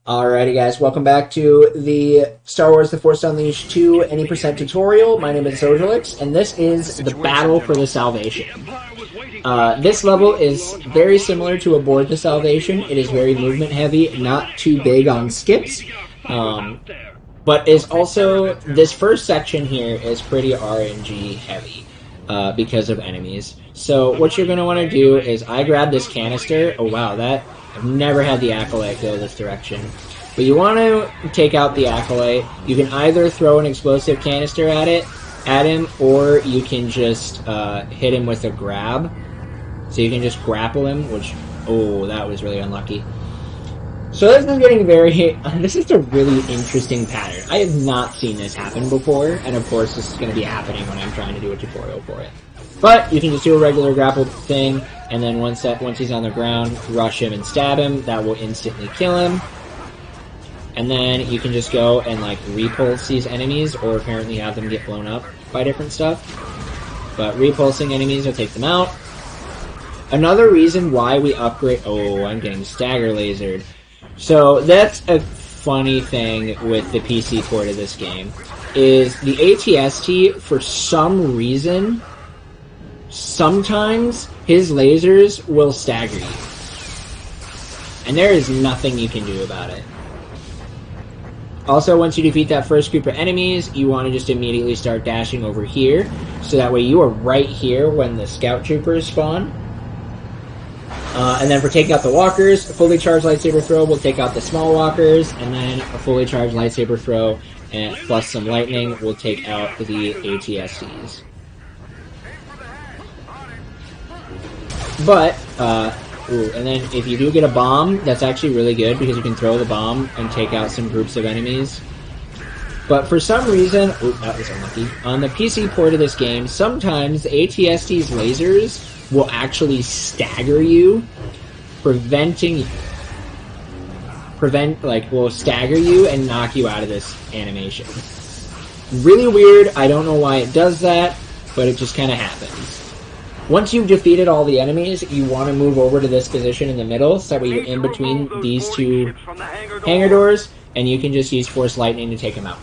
Alrighty guys, welcome back to the Star Wars The Force Unleashed 2 Any Percent tutorial. My name is Sojalix, and this is the Battle for the Salvation. This level is very similar to Aboard the Salvation. It is very movement heavy, not too big on skips. But is also, this first section here is pretty RNG heavy because of enemies. So what you're going to want to do is, I grab this canister. Oh wow, I've never had the Acolyte go this direction. But you want to take out the Acolyte. You can either throw an explosive canister at him, or you can just hit him with a grab. So you can just grapple him, which, oh, that was really unlucky. So this is getting this is a really interesting pattern. I have not seen this happen before, and of course this is going to be happening when I'm trying to do a tutorial for it. But you can just do a regular grapple thing, and then once he's on the ground, rush him and stab him. That will instantly kill him. And then you can just go and like repulse these enemies, or apparently have them get blown up by different stuff. But repulsing enemies will take them out. Another reason why we upgrade... Oh, I'm getting stagger lasered. So that's a funny thing with the PC port of this game, is the ATST, for some reason, sometimes his lasers will stagger you. And there is nothing you can do about it. Also, once you defeat that first group of enemies, you want to just immediately start dashing over here, so that way you are right here when the scout troopers spawn. And then for taking out the walkers, a fully charged lightsaber throw will take out the small walkers, and then a fully charged lightsaber throw and plus some lightning will take out the ATSTs. But, and then if you do get a bomb, that's actually really good because you can throw the bomb and take out some groups of enemies. But for some reason, that was unlucky. On the PC port of this game, sometimes the ATST's lasers will actually stagger you, will stagger you and knock you out of this animation. Really weird, I don't know why it does that, but it just kind of happens. Once you've defeated all the enemies, you want to move over to this position in the middle, so that way you're in between these two hangar doors, and you can just use Force Lightning to take them out.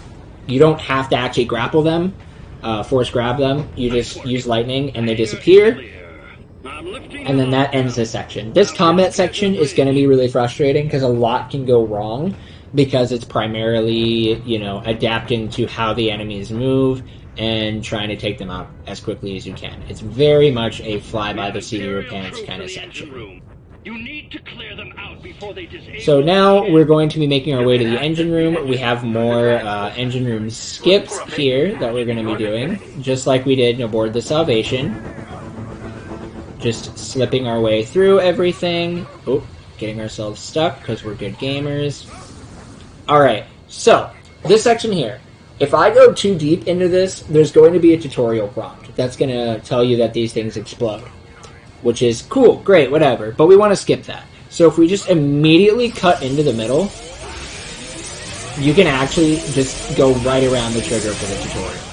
You don't have to actually grapple them, Force grab them, you just use Lightning and they disappear. And then that ends this section. This combat section is going to be really frustrating because a lot can go wrong because it's primarily, adapting to how the enemies move and trying to take them out as quickly as you can. It's very much a fly-by-the-seat-of-your-pants kind of section. So now we're going to be making our way to the engine room. We have more engine room skips here that we're going to be doing, just like we did aboard the Salvation. Just slipping our way through everything. Oh, getting ourselves stuck because we're good gamers. Alright, so, this section here. If I go too deep into this, there's going to be a tutorial prompt that's going to tell you that these things explode. Which is cool, great, whatever. But we want to skip that. So if we just immediately cut into the middle, you can actually just go right around the trigger for the tutorial.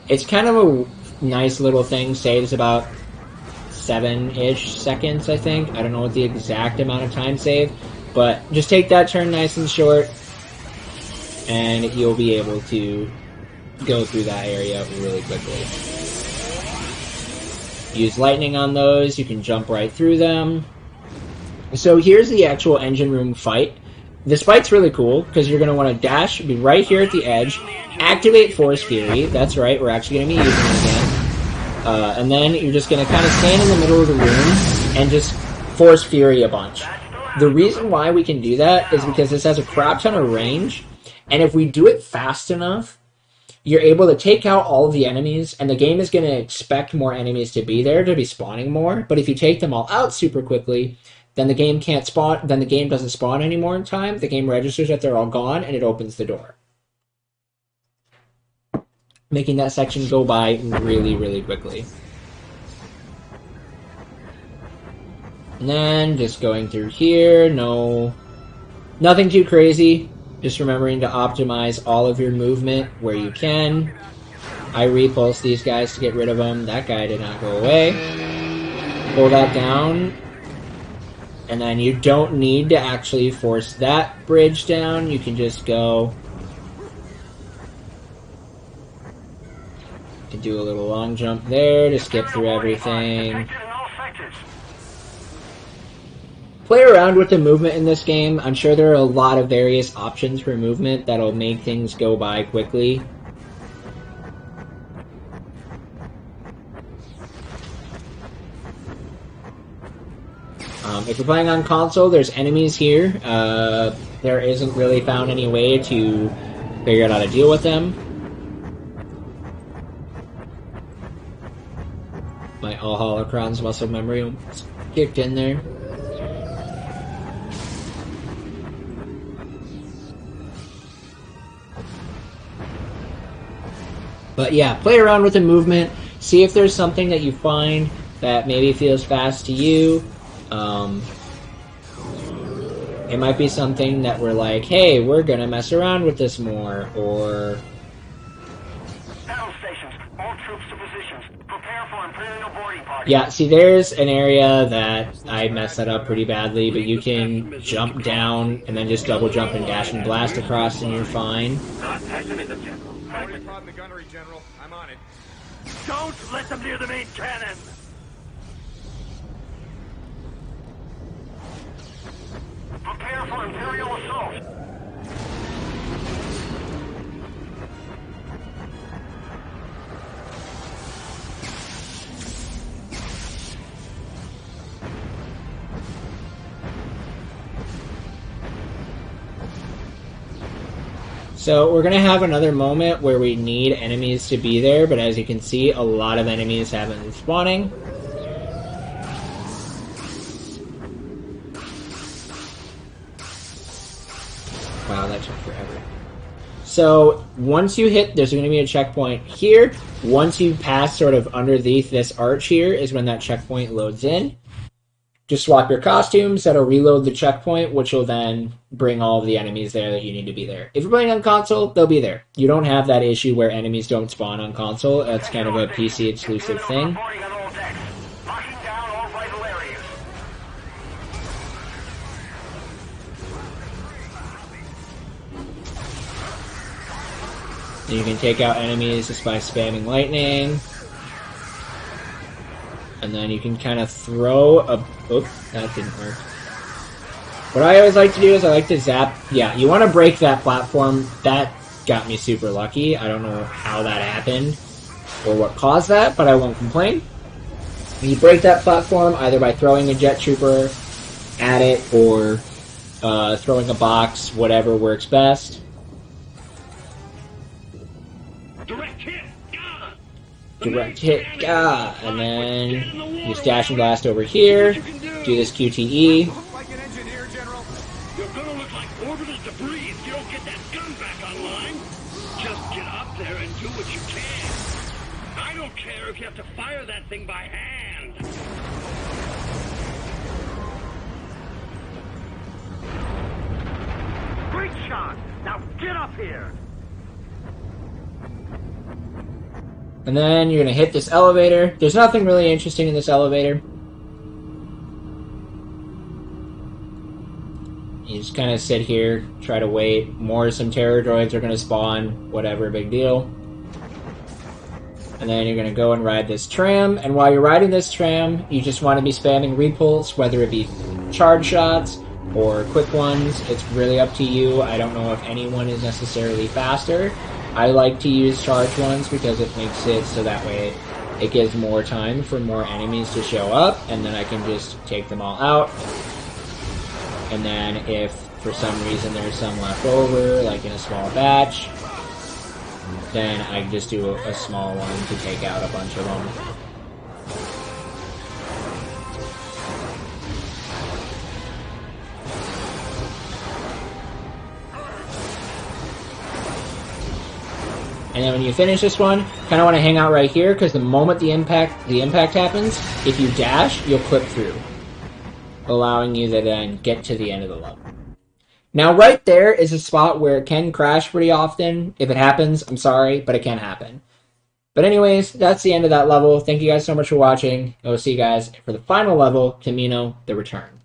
It's kind of a nice little thing, saves about 7-ish seconds, I think. I don't know what the exact amount of time saved, but just take that turn nice and short, and you'll be able to go through that area really quickly. Use lightning on those, you can jump right through them. So here's the actual engine room fight. This fight's really cool, because you're going to want to dash, be right here at the edge, activate Force Fury, that's right, we're actually going to be using it again. And then you're just going to kind of stand in the middle of the room and just Force Fury a bunch. The reason why we can do that is because this has a crap ton of range, and if we do it fast enough, you're able to take out all of the enemies, and the game is going to expect more enemies to be there, to be spawning more, but if you take them all out super quickly, then the game can't spawn, then the game doesn't spawn anymore in time, the game registers that they're all gone, and it opens the door. Making that section go by really, really quickly. And then just going through here, nothing too crazy. Just remembering to optimize all of your movement where you can. I repulse these guys to get rid of them. That guy did not go away. Pull that down. And then you don't need to actually force that bridge down. You can just go... You can do a little long jump there to skip through everything. Play around with the movement in this game. I'm sure there are a lot of various options for movement that'll make things go by quickly. If you're playing on console, there's enemies here. There isn't really found any way to figure out how to deal with them. My all holocrons muscle memory kicked in there. But yeah, play around with the movement. See if there's something that you find that maybe feels fast to you. It might be something that we're like, hey, we're gonna mess around with this more, or... Battle stations, all troops to positions. Prepare for Imperial boarding party. Yeah, see, there's an area that I messed that up pretty badly, but you can jump down and then just double jump and dash and blast across and you're fine. Already prodding the gunnery, General. I'm on it. Don't let them near the main cannon. Prepare for Imperial assault. So we're going to have another moment where we need enemies to be there, but as you can see, a lot of enemies haven't been spawning. Wow, that took forever. So once you hit, there's going to be a checkpoint here. Once you pass sort of underneath this arch here is when that checkpoint loads in. Just swap your costumes, that'll reload the checkpoint, which will then bring all of the enemies there that you need to be there. If you're playing on console, they'll be there. You don't have that issue where enemies don't spawn on console. That's kind of a PC exclusive thing. You can take out enemies just by spamming lightning. And then you can kind of throw a... Oops, that didn't work. What I always like to do is I like to zap... Yeah, you want to break that platform. That got me super lucky. I don't know how that happened or what caused that, but I won't complain. You break that platform either by throwing a jet trooper at it or throwing a box, whatever works best. Direct hit. Direct hit, and then you dash and blast over here, do this QTE. Like an engineer, General. You're gonna look like orbital debris if you don't get that gun back online. Just get up there and do what you can. I don't care if you have to fire that thing by hand. Great shot! Now get up here! And then you're going to hit this elevator. There's nothing really interesting in this elevator. You just kind of sit here, try to wait. Some terror droids are going to spawn, whatever, big deal. And then you're going to go and ride this tram. And while you're riding this tram, you just want to be spamming repulse, whether it be charge shots or quick ones. It's really up to you. I don't know if anyone is necessarily faster. I like to use charge ones because it makes it so that way it gives more time for more enemies to show up, and then I can just take them all out. And then if for some reason there's some left over, like in a small batch, then I can just do a small one to take out a bunch of them. And then when you finish this one, kind of want to hang out right here, because the moment the impact happens, if you dash, you'll clip through, allowing you to then get to the end of the level. Now right there is a spot where it can crash pretty often. If it happens, I'm sorry, but it can happen. But anyways, that's the end of that level. Thank you guys so much for watching. I will see you guys for the final level, Kamino: The Return.